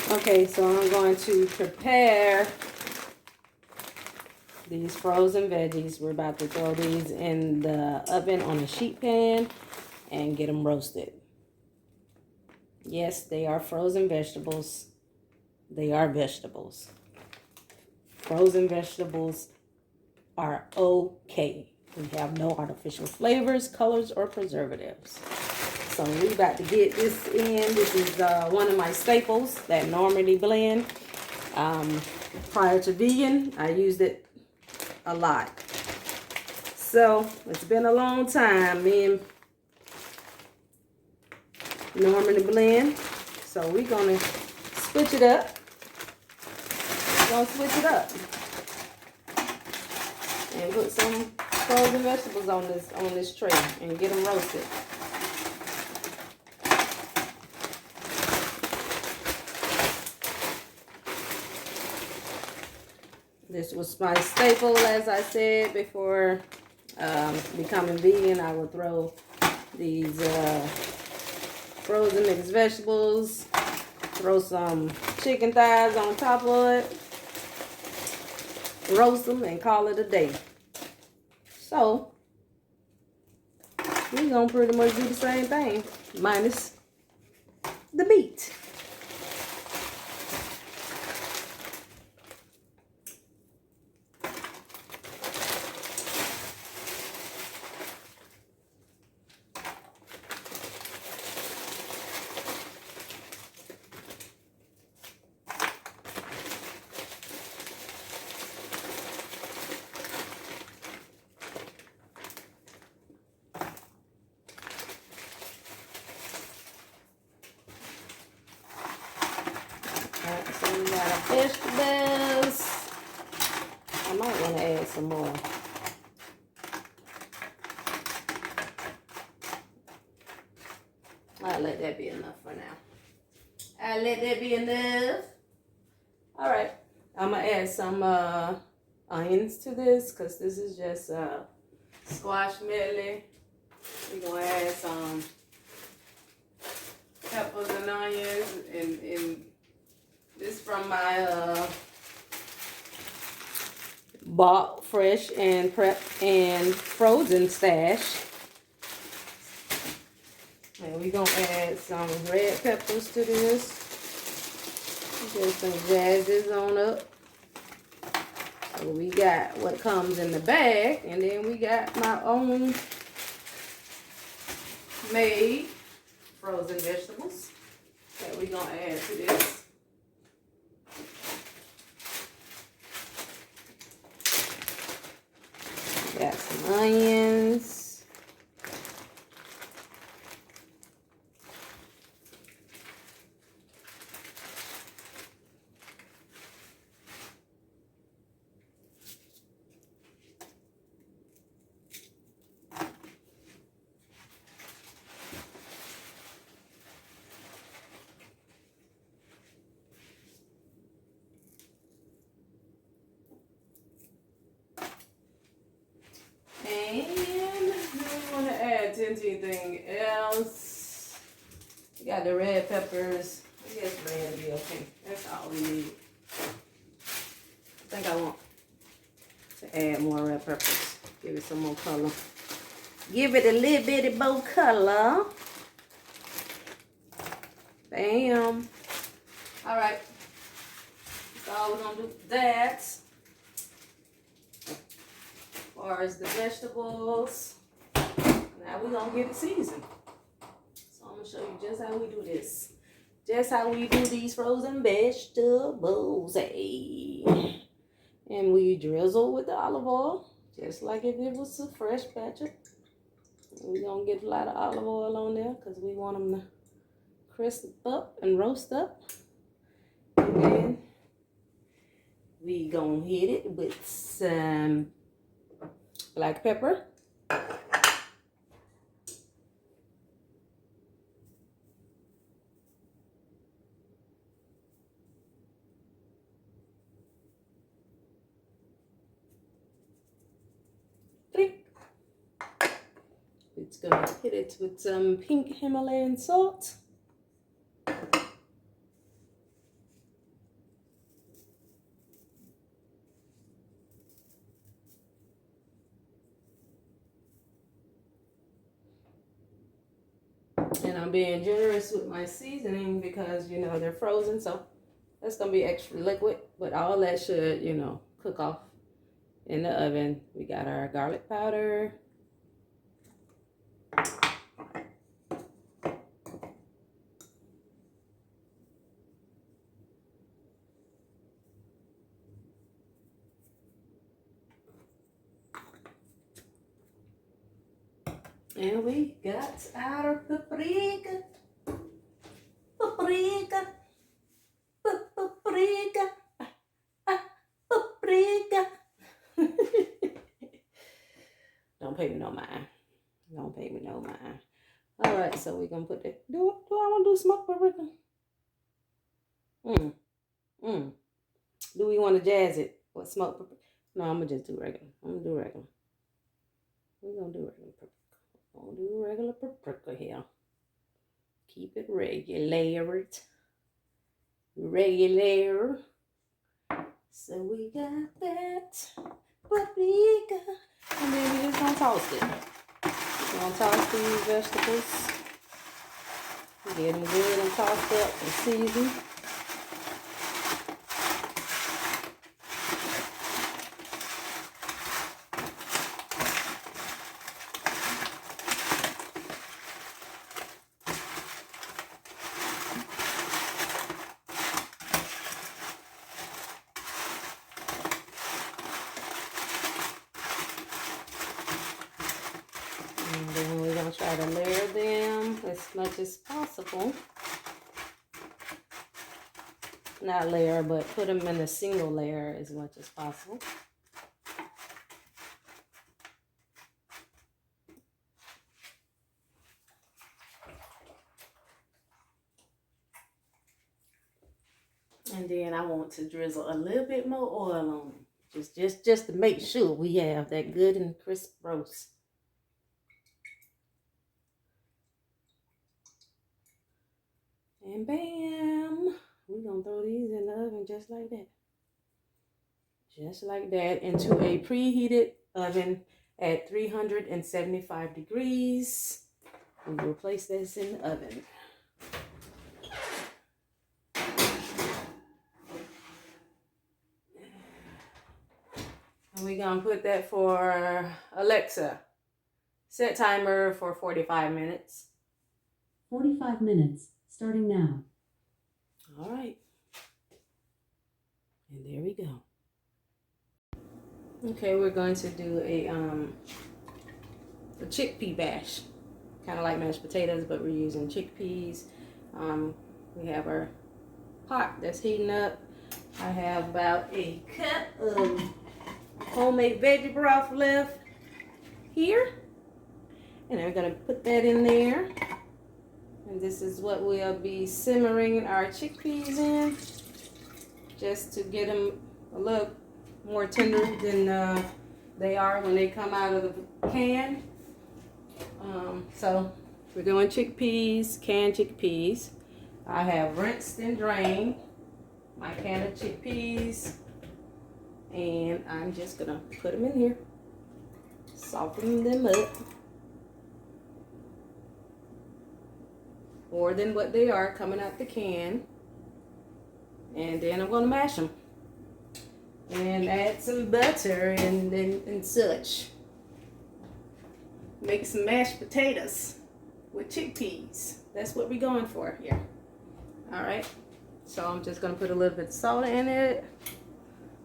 Okay, so I'm going to prepare these frozen veggies. We're about to throw these in the oven on a sheet pan and get them roasted. Yes, they are frozen vegetables. They are vegetables. Frozen vegetables are okay. We have no artificial flavors, colors, or preservatives. So we about to get this in. This is one of my staples that normally blend. Prior to vegan, I used it a lot. So it's been a long time. Me and normally blend. So we're gonna switch it up. We're gonna switch it up and put some frozen vegetables on this tray and get them roasted. This was my staple, as I said before. Becoming vegan, I would throw these frozen mixed vegetables, throw some chicken thighs on top of it, roast them, and call it a day. So we're gonna pretty much do the same thing, minus the meat. So we got our vegetables. I might want to add some more. I'll let that be enough for now. I'll let that be enough. All right. I'm going to add some onions to this because this is just squash medley. We're going to add some peppers and onions and this from my bought fresh and prepped and frozen stash. And we're going to add some red peppers to this. Get some jazzes on up. So we got what comes in the bag. And then we got my own made frozen vegetables that we're going to add to this. Got some onions. Anything else? We got the red peppers. I guess red will be okay. That's all we need. I think I want to add more red peppers. Give it some more color. Give it a little bit more color. Bam. All right. That's all we're going to do with that. As far as the vegetables. Now we're going to get it seasoned. So I'm going to show you just how we do this. Just how we do these frozen vegetables. Hey. And we drizzle with the olive oil. Just like if it was a fresh batch. We're going to get a lot of olive oil on there. Because we want them to crisp up and roast up. And then we going to hit it with some black pepper. It's going to hit it with some pink Himalayan salt. I'm being generous with my seasoning because, you know, they're frozen. So that's going to be extra liquid. But all that should, you know, cook off in the oven. We got our garlic powder. And we got our paprika. Paprika. Paprika. Paprika. Don't pay me no mind. Don't pay me no mind. All right, so we're gonna put that. Do I want to do smoked paprika? Do we want to jazz it? What smoked paprika? No, I'm gonna just do regular. I'm gonna do regular. We're gonna do regular paprika. I'm gonna do regular paprika here. Keep it regular. Regular. So we got that paprika, and then we're just gonna toss it. We're gonna toss these vegetables. Get them good and tossed up and seasoned. And then we're going to try to layer them as much as possible. Not layer, but put them in a single layer as much as possible. And then I want to drizzle a little bit more oil on them. Just to make sure we have that good and crisp roast. And bam, we're going to throw these in the oven just like that. Just like that, into a preheated oven at 375 degrees. We will place this in the oven. And we're going to put that for Alexa. Set timer for 45 minutes. 45 minutes, starting now. All right. And there we go. Okay, we're going to do a chickpea bash. Kind of like mashed potatoes, but we're using chickpeas. We have our pot that's heating up. I have about a cup of homemade veggie broth left here. And I'm going to put that in there. And this is what we'll be simmering our chickpeas in. Just to get them a little more tender than they are when they come out of the can. So we're doing chickpeas, canned chickpeas. I have rinsed and drained my can of chickpeas. And I'm just going to put them in here. Soften them up. More than what they are coming out the can. And then I'm going to mash them. And add some butter and such. Make some mashed potatoes with chickpeas. That's what we're going for here. Alright. So I'm just going to put a little bit of salt in it.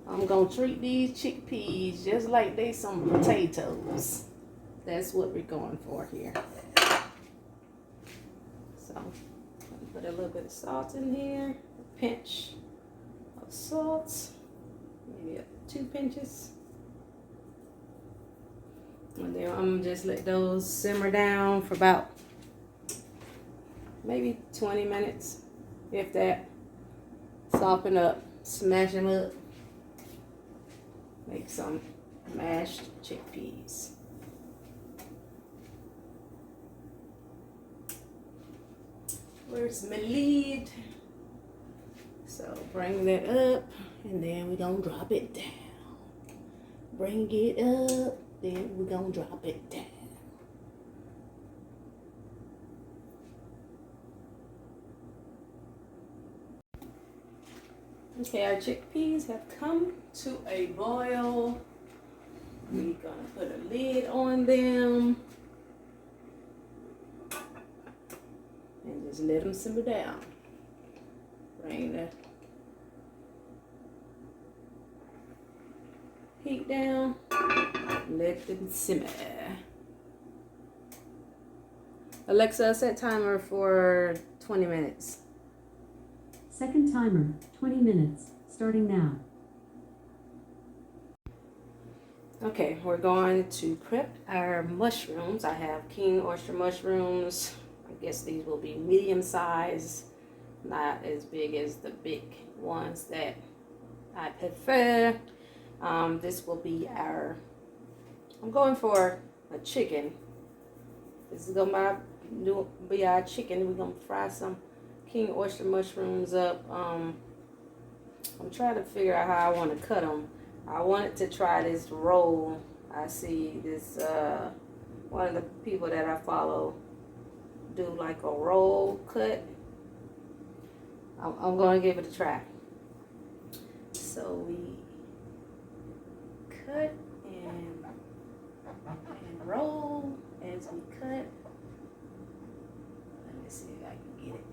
I'm going to treat these chickpeas just like they some potatoes. That's what we're going for here. So put a little bit of salt in here. A pinch of salt. Maybe 2 pinches. And then I'm gonna just let those simmer down for about maybe 20 minutes, if that. Soften up, smash them up. Make some mashed chickpeas. Where's my lid? So bring that up, and then we're gonna drop it down. Bring it up, then we're gonna drop it down. Okay, our chickpeas have come to a boil. We're gonna put a lid on them and just let them simmer down. Bring the heat down, let them simmer. Alexa, set timer for 20 minutes. Second timer, 20 minutes, starting now. Okay, we're going to prep our mushrooms. I have king oyster mushrooms. I guess these will be medium size, not as big as the big ones that I prefer. This will be I'm going for a chicken. This is gonna be our chicken. We're gonna fry some king oyster mushrooms up. I'm trying to figure out how I want to cut them. I wanted to try this roll. I see this one of the people that I follow do like a roll cut. I'm going to give it a try. So we cut and roll as we cut. Let me see if I can get it.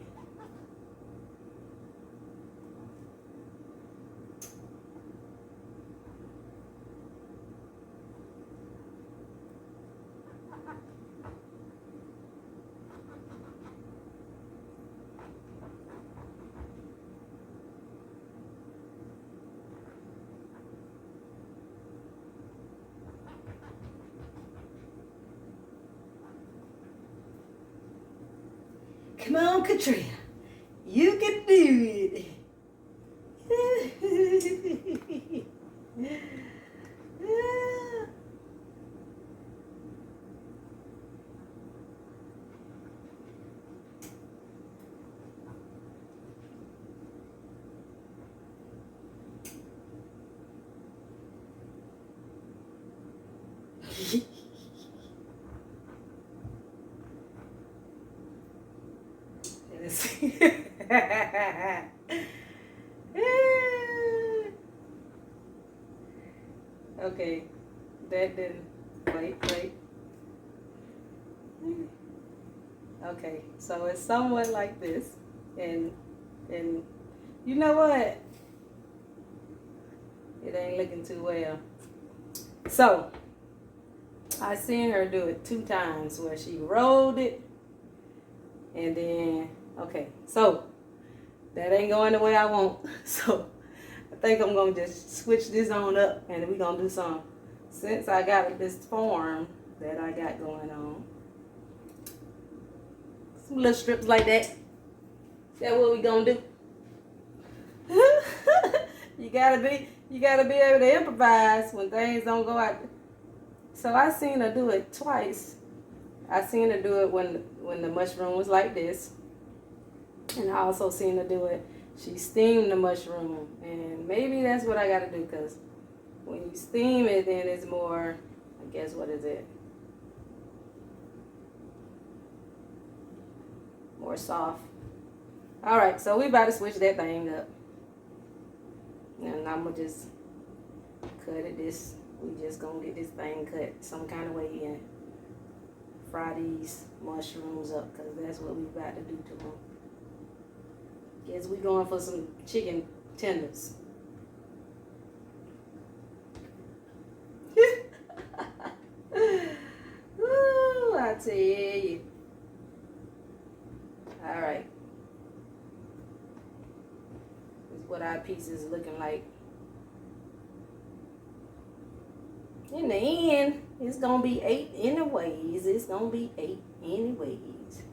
Come on, Katrina. You can do it. Okay, that didn't. Wait. Okay, so it's somewhat like this, and you know what? It ain't looking too well. So I seen her do it 2 times where she rolled it, and then so that ain't going the way I want. So I think I'm gonna just switch this on up, and we're gonna do some. Since I got this form that I got going on, some little strips like that. That's what we gonna do. you gotta be able to improvise when things don't go out. So I seen her do it twice. I seen her do it when the mushroom was like this, and I also seen her do it. She steamed the mushroom, and maybe that's what I gotta do, because when you steam it, then it's more, I guess, what is it? More soft. All right, so we about to switch that thing up, and I'm gonna just cut it. We just gonna get this thing cut some kind of way and fry these mushrooms up, because that's what we about to do to them. Guess we going for some chicken tenders. Ooh, I tell you. All right. This is what our piece is looking like. In the end, it's gonna be 8 anyways. It's gonna be 8 anyways.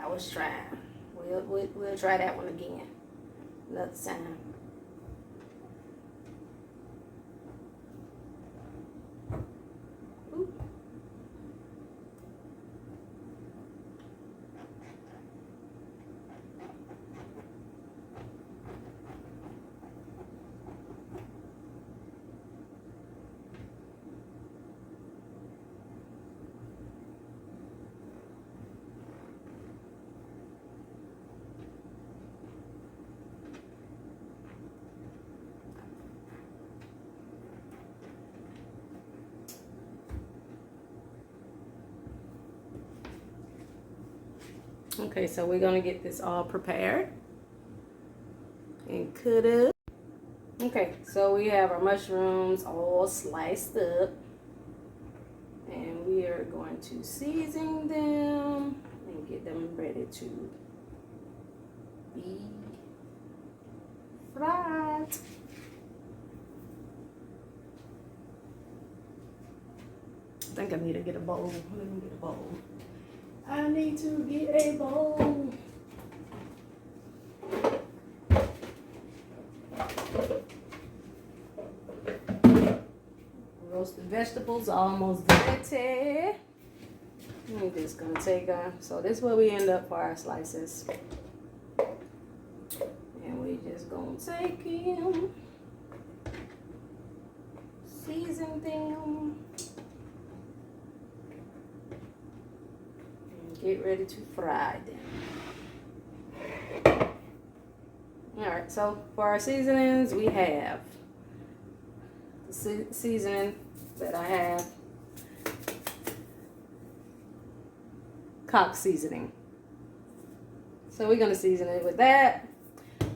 I was trying. We'll try that one again another time. Ooh. Okay, so we're gonna get this all prepared and cut up. Okay, so we have our mushrooms all sliced up, and we are going to season them and get them ready to be fried. I think I need to get a bowl. Let me get a bowl. I need to get a bowl. Roasted vegetables almost ready. I'm just gonna take so this is where we end up for our slices. And we just gonna take them, season them, and get ready to fry them. Alright, so for our seasonings, we have the seasoning that I have, cock seasoning. So we're gonna season it with that.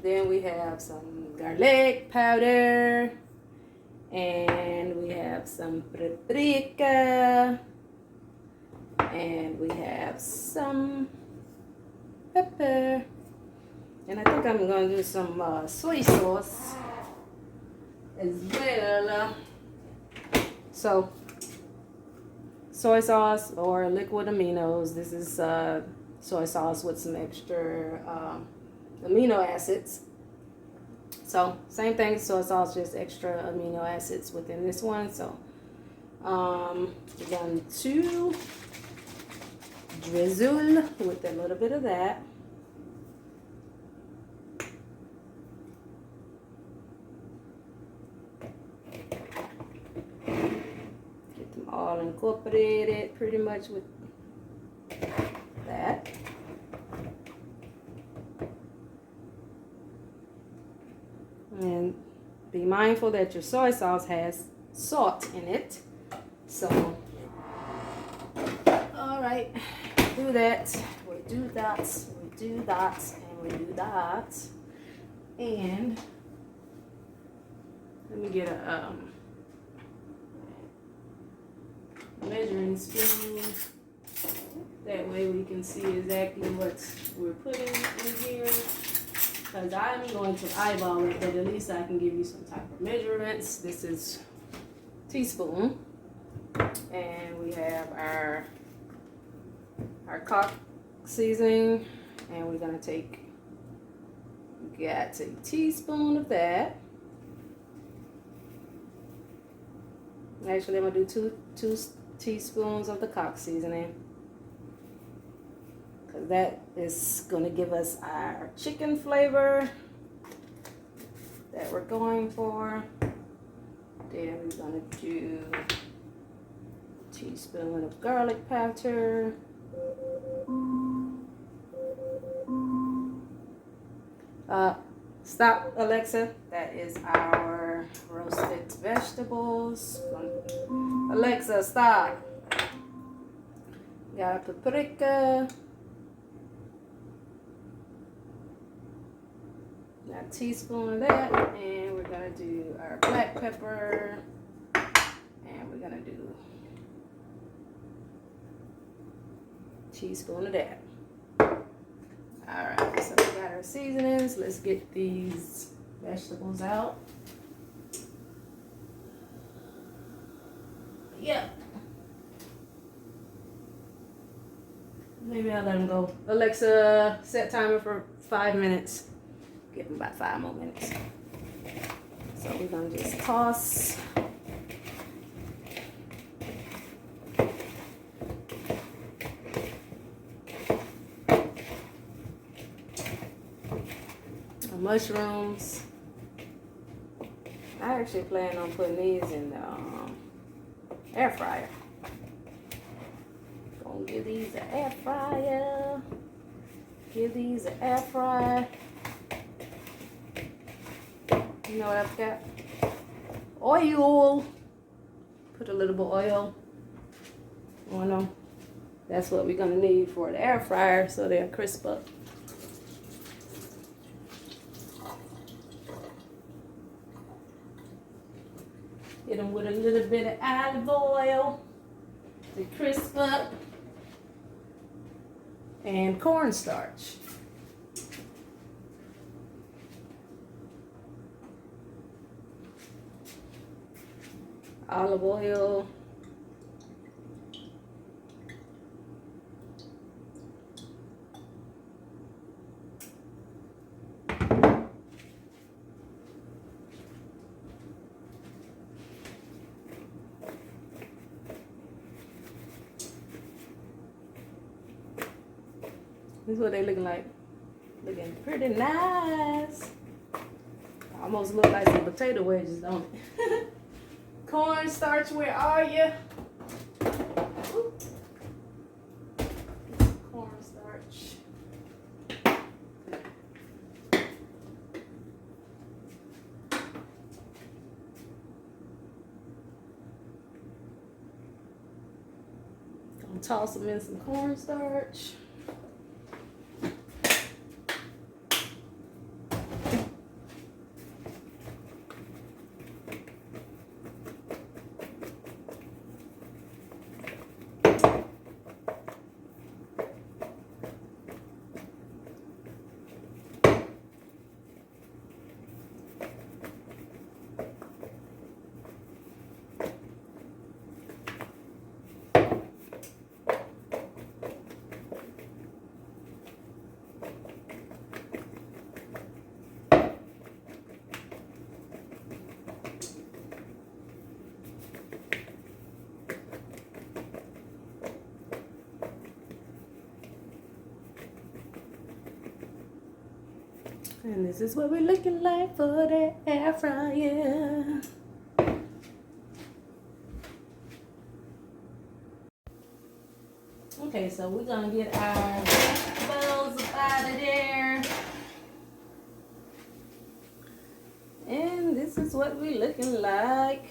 Then we have some garlic powder, and we have some paprika, and we have some pepper, and I think I'm gonna do some soy sauce as well. So soy sauce or liquid aminos. This is soy sauce with some extra amino acids. So same thing as soy sauce, just extra amino acids within this one. So we're going to drizzle with a little bit of that. Get them all incorporated pretty much with that. And be mindful that your soy sauce has salt in it. So, all right, do that. We do that. We do that. And we do that. And let me get a measuring spoon. That way we can see exactly what we're putting in here. Because I'm going to eyeball it, but at least I can give you some type of measurements. This is teaspoon. And we have our cock seasoning. And we're going to take, we got a teaspoon of that. Actually, I'm going to do two teaspoons of the cock seasoning. Because that is going to give us our chicken flavor that we're going for. Then we're going to do a teaspoon of garlic powder. Stop, Alexa. That is our roasted vegetables. Alexa, stop. Got paprika. Got a teaspoon of that, and we're gonna do our black pepper, and we're gonna do a teaspoon of that. All right, so we got our seasonings. Let's get these vegetables out. Yep. Maybe I'll let them go. Alexa, set timer for 5 minutes. Give them about 5 more minutes. So we're gonna just toss. Our mushrooms. I actually plan on putting these in the air fryer. Gonna give these an air fryer. Give these an air fryer. You know what I've got? Oil. Put a little bit of oil on them. That's what we're gonna need for the air fryer so they'll crisp up. Hit them with a little bit of olive oil to crisp up. And cornstarch. Olive oil. This is what they looking like. Looking pretty nice. Almost look like some potato wedges, don't it? Cornstarch, where are you? Cornstarch. Gonna toss them in some cornstarch. And this is what we're looking like for the air fryer. Okay, so we're gonna get our vegetables up out of there. And this is what we're looking like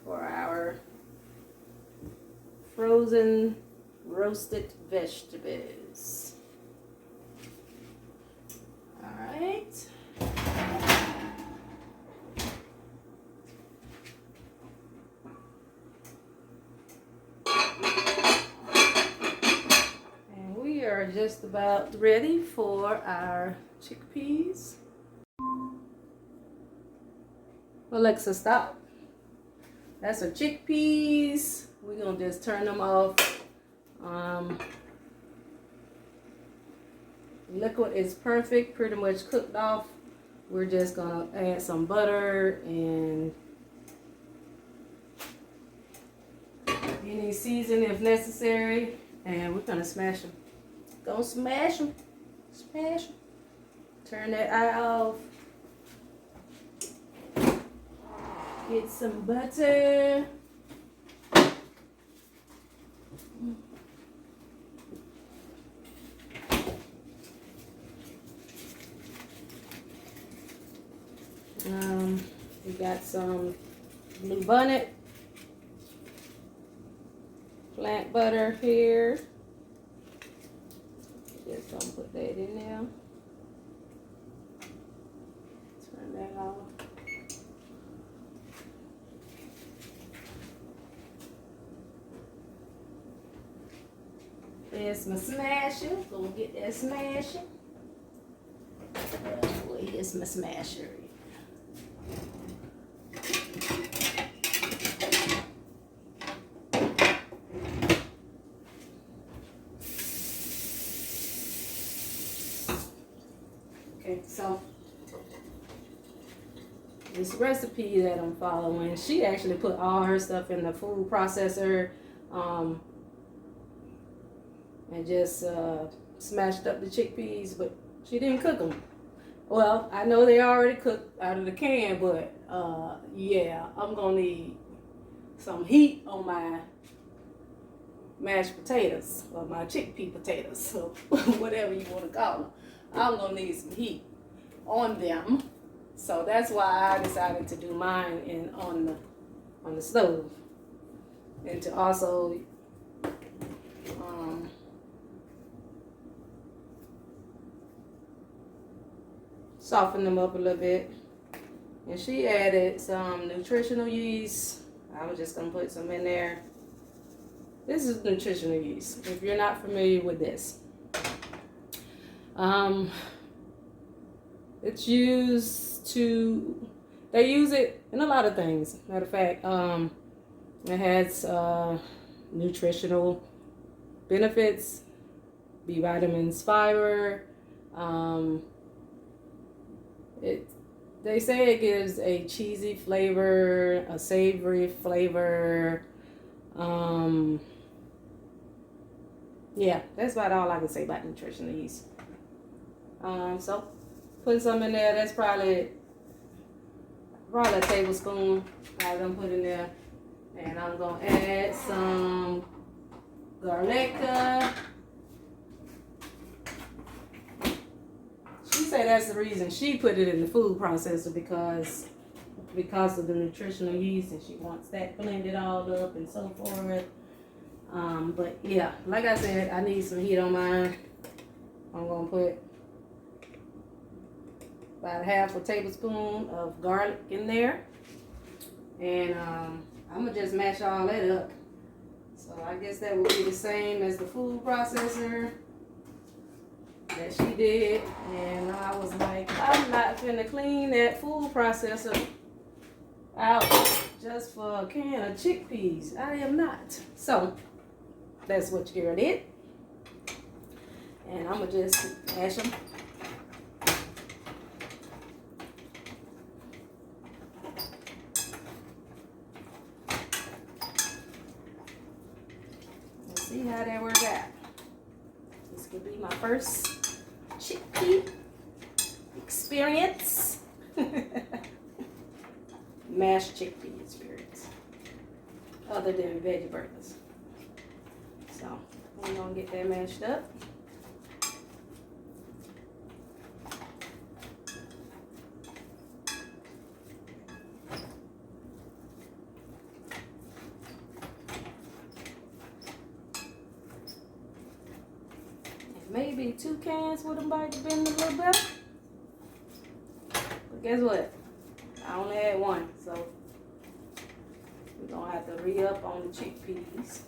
for our frozen roasted vegetables. Alright. And we are just about ready for our chickpeas. Alexa, stop. That's our chickpeas. We're gonna just turn them off. Liquid is perfect, pretty much cooked off. We're just gonna add some butter and any seasoning if necessary, and we're gonna smash them. Gonna smash them, smash them. Turn that eye off. Get some butter. We got some Blue Bonnet plant butter here. Just gonna put that in there. Turn that off. There's my smasher. Gonna get that smasher. Here's my smasher. Okay, so this recipe that I'm following, she actually put all her stuff in the food processor, and just smashed up the chickpeas, but she didn't cook them. Well, I know they already cooked out of the can, but yeah, I'm gonna need some heat on my mashed potatoes, or my chickpea potatoes, so whatever you want to call them. I'm gonna need some heat on them, so that's why I decided to do mine on the stove, and to also soften them up a little bit. And she added some nutritional yeast. I'm just gonna put some in there. This is nutritional yeast, if you're not familiar with this. It's used to, they use it in a lot of things. Matter of fact, it has nutritional benefits, B vitamins, fiber. They say it gives a cheesy flavor, a savory flavor. Yeah, that's about all I can say about nutritional yeast. So putting some in there. That's probably a tablespoon. I'm gonna put in there, and I'm gonna add some garlic. She said that's the reason she put it in the food processor, because of the nutritional yeast, and she wants that blended all up and so forth. But yeah, like I said, I need some heat on mine. I'm gonna put about half a tablespoon of garlic in there, and I'm gonna just mash all that up. So I guess that will be the same as the food processor that she did. And I was like, I'm not gonna clean that food processor out just for a can of chickpeas. I am not. So that's what you did. And I'm gonna just mash them. Let's see how that works out. This could be my first chickpea experience. Mashed chickpea experience. Other than veggie burgers. So we're gonna get that mashed up. Maybe 2 cans would have might have been a little better. But guess what? I only had 1, so we're gonna have to re-up on the chickpeas.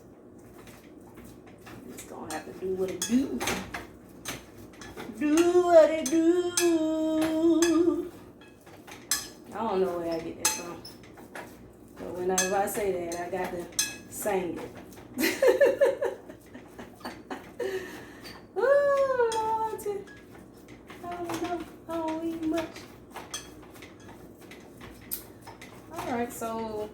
It's gonna have to do what it do. Do what it do. I don't know where I get that from. But whenever I say that, I got to sing it. Alright, so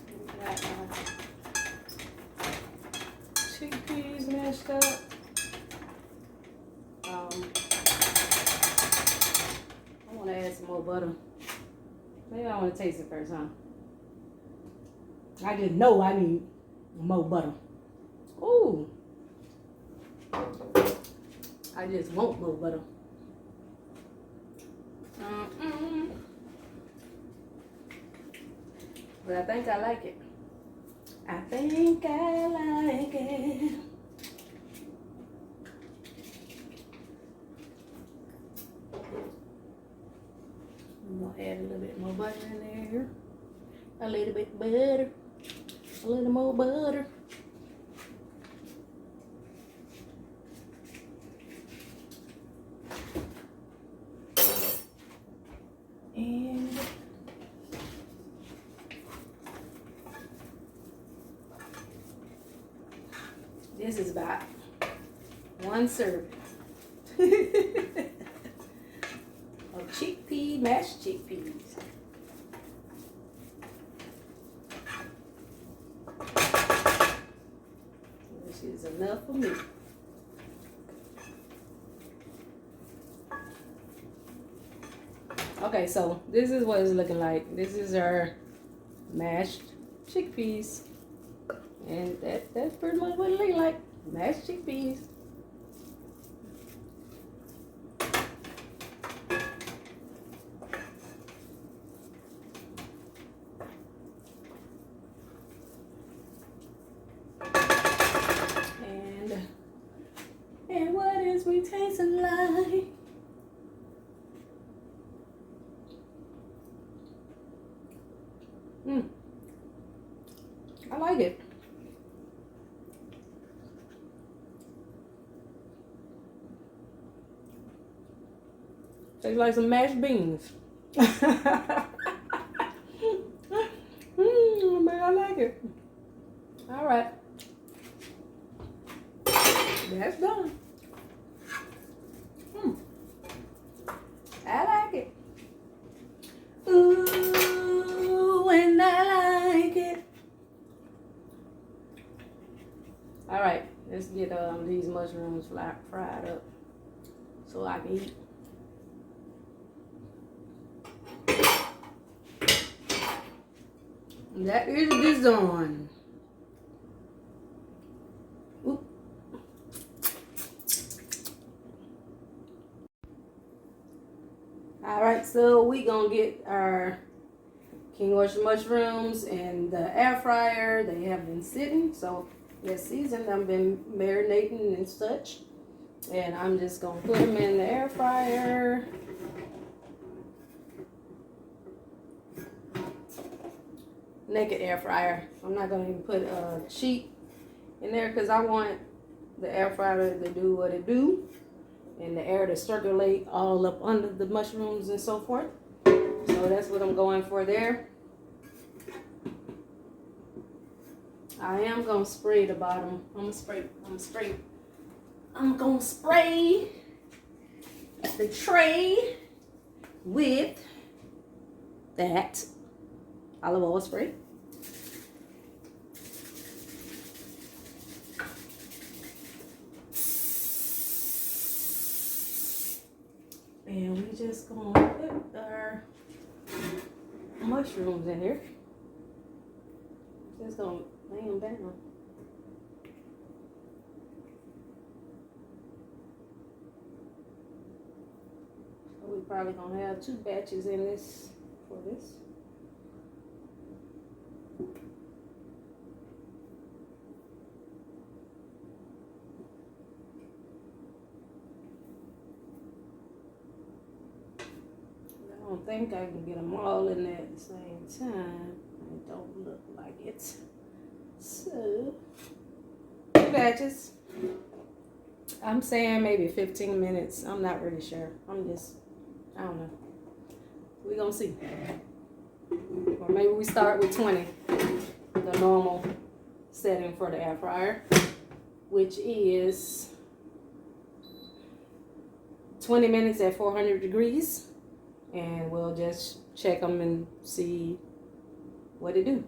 we got chickpeas mashed up. I want to add some more butter. Maybe I want to taste it first, huh? I just know I need more butter. Ooh. I just want more butter. But I think I like it. I think I like it. I'm gonna add a little bit more butter in there. A little bit butter. A little more butter. And this is about 1 serving of mashed chickpeas. Which is enough for me. Okay, so this is what it's looking like. This is our mashed chickpeas. And that's pretty much what it looks like. Mashed chickpeas. I like it. Tastes like some mashed beans. Man, I like it. All right. That's done. I like it. Ooh, and I like it. All right, let's get these mushrooms fried up so I can eat. That is done. Oop. All right, so we gonna get our King Oyster mushrooms in the air fryer. They have been sitting, so they're seasoned. I've been marinating and such, and I'm just gonna put them in the air fryer. Naked air fryer. I'm not gonna even put a sheet in there because I want the air fryer to do what it do and the air to circulate all up under the mushrooms and so forth. So that's what I'm going for there. I am gonna spray the bottom. I'm gonna spray the tray with that olive oil spray. And we just gonna put our mushrooms in here. Just gonna lay them down. So we probably gonna have 2 batches in this for this. I don't think I can get them all in there at the same time. It don't look like it. So, 2 batches. I'm saying maybe 15 minutes. I'm not really sure. I don't know. We're gonna see. Or maybe we start with 20, the normal setting for the air fryer, which is 20 minutes at 400 degrees. And we'll just check them and see what it do.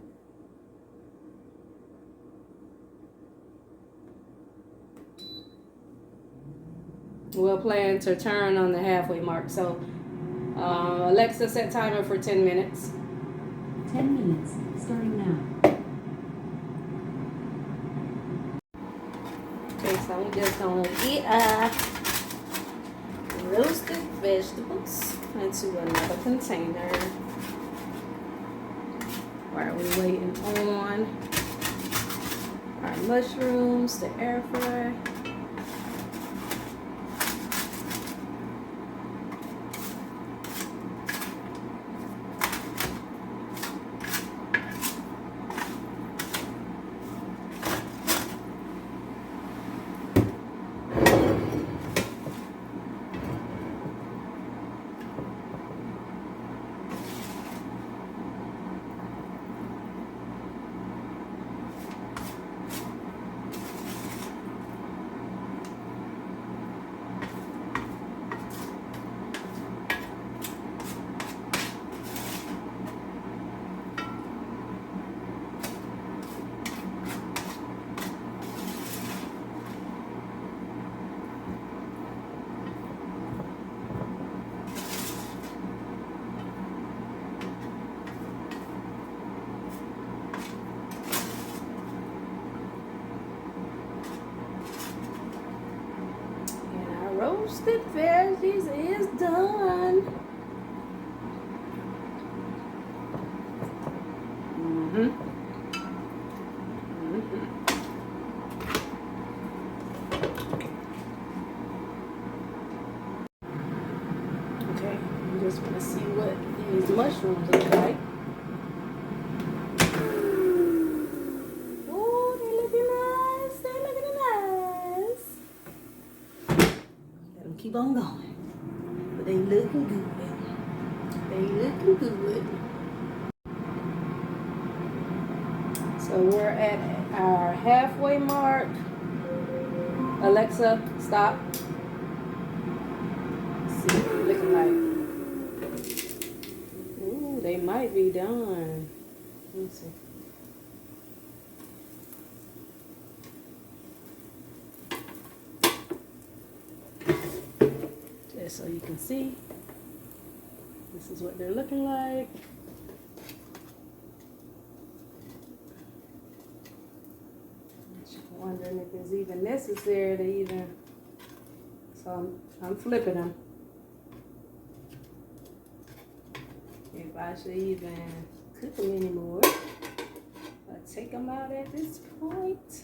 We'll plan to turn on the halfway mark. So Alexa, set timer for 10 minutes. 10 minutes, starting now. Okay, so I'm just gonna get roasted vegetables into another container while we're waiting on our mushrooms to air fry. Roasted veggies is done. Okay, I'm just gonna see what these mushrooms look like. keep on going. But they looking good. They looking good. So we're at our halfway mark. Alexa, stop. Let's see what they're looking like. Ooh, they might be done. Let me see. Just so you can see, this is what they're looking like. Wondering if it's even necessary to even, so I'm flipping them. If I should even cook them anymore, I take them out at this point.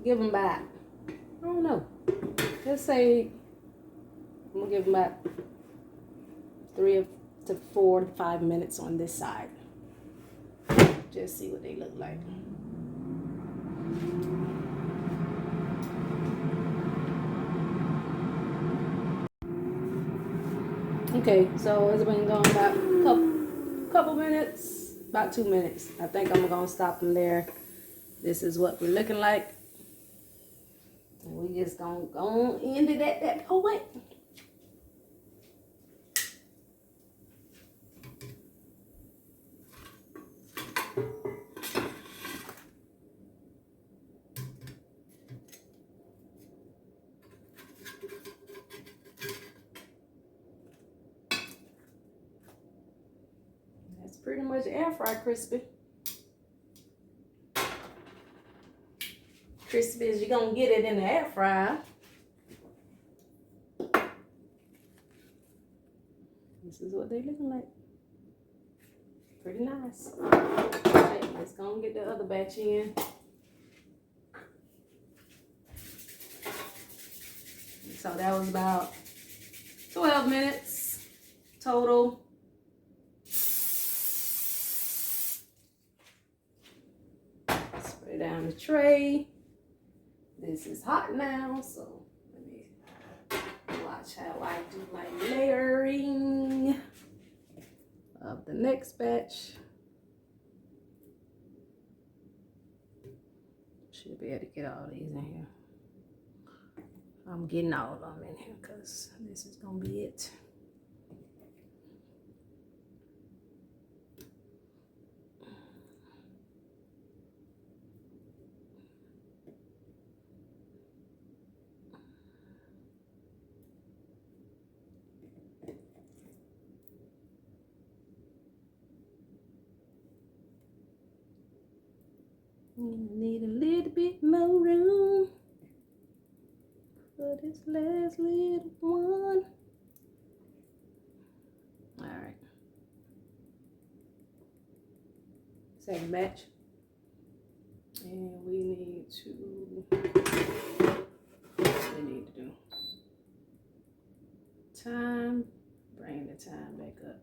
Give them back. I don't know. Let's say I'm gonna give them back 3 to 4 to 5 minutes on this side. Just see what they look like. Okay, so it's been going about a couple minutes, about 2 minutes. I think I'm gonna stop them there. This is what we're looking like. And we just gonna go end it at that point. That's pretty much air fry crispy. Crispy as you're gonna get it in the air fryer. This is what they looking like. Pretty nice. Alright, let's go and get the other batch in. So that was about 12 minutes total. Spray down the tray. This is hot now, so let me watch how I do my layering of the next batch. Should be able to get all these in here. I'm getting all of them in here because this is gonna be it. Need a little bit more room for this last little one. All right. Second batch. And we need to, what we need to do? Time, bring the time back up.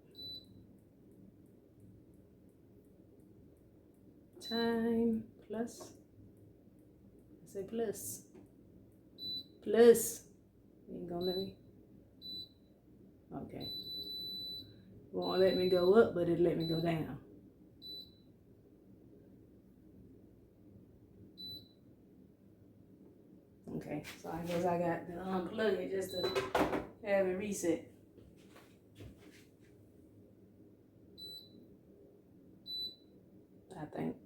Time plus, I say plus. Plus, you ain't gonna let me? Okay. Won't let me go up, but it let me go down. Okay, so I guess I got to unplug it just to have it reset. I think,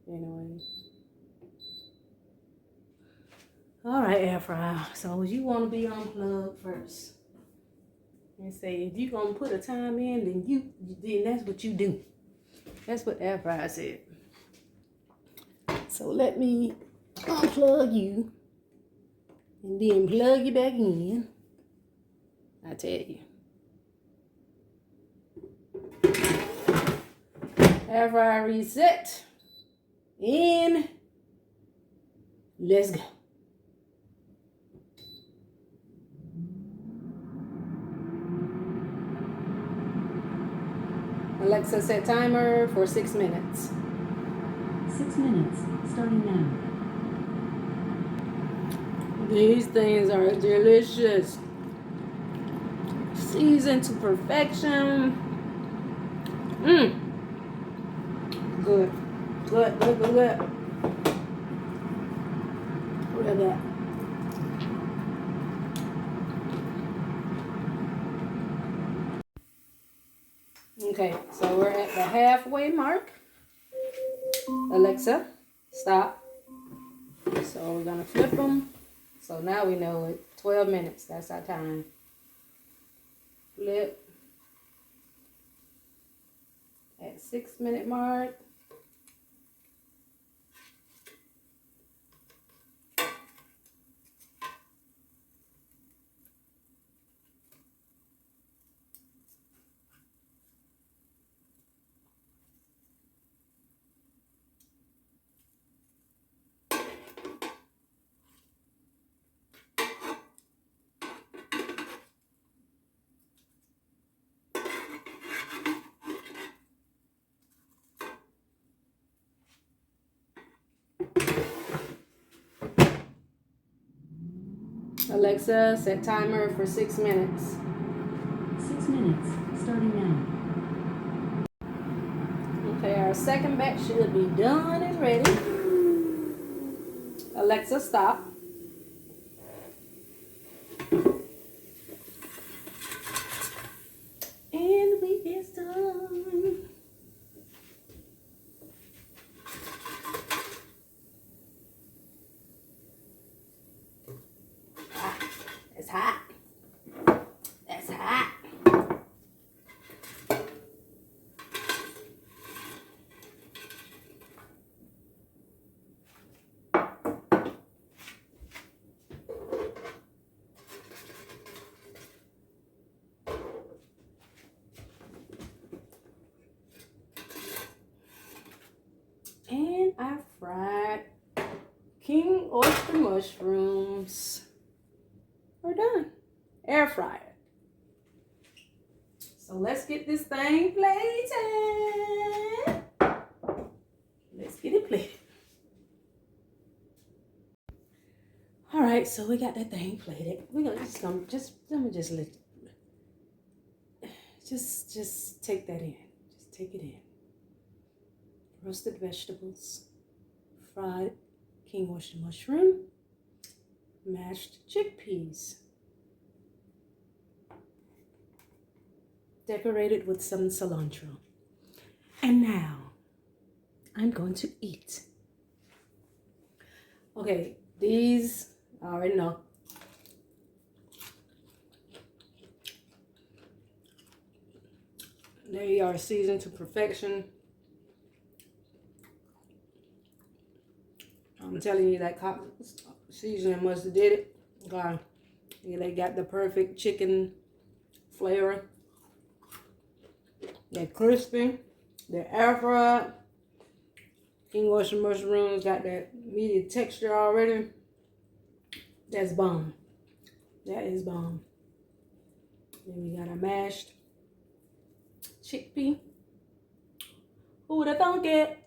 anyway. All right, air fryer. So you want to be unplugged first. And say if you're gonna put a time in, then that's what you do. That's what air fryer said. So let me unplug you and then plug you back in. I tell you. Air fryer reset. And let's go. Alexa, set timer for 6 minutes. 6 minutes, starting now. These things are delicious. Seasoned to perfection. Mmm. Good. Good, good, good, good. Look at that. Okay, so we're at the halfway mark. Alexa, stop. So we're gonna flip them. So now we know it. 12 minutes, that's our time. Flip. At 6 minute mark. Alexa, set timer for 6 minutes. 6 minutes, starting now. Okay, our second batch should be done and ready. Alexa, stop. And we is done. It's hot. That's hot. And I fried king oyster mushrooms. We're done. Air fryer. So let's get this thing plated. Let's get it plated. All right, so we got that thing plated. We're gonna just take that in. Just take it in. Roasted vegetables, fried king oyster mushroom, mashed chickpeas, decorated with some cilantro. And now I'm going to eat. Okay, these I already know. They are seasoned to perfection. I'm telling you, that seasoning must have did it. God, yeah, they got the perfect chicken flavor. They're crispy. They're air fried. King oyster mushrooms got that meaty texture already. That's bomb. That is bomb. Then we got a mashed chickpea. Who would have thunk it?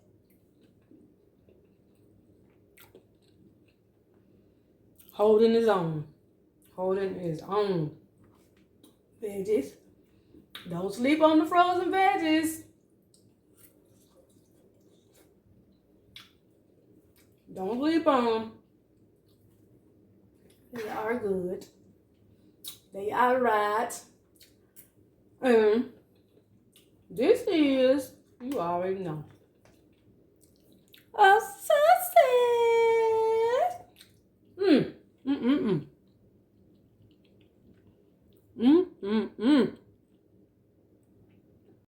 Holding his own. Holding his own. Veggies. Don't sleep on the frozen veggies. Don't sleep on them. They are good. They are right. And this is, you already know.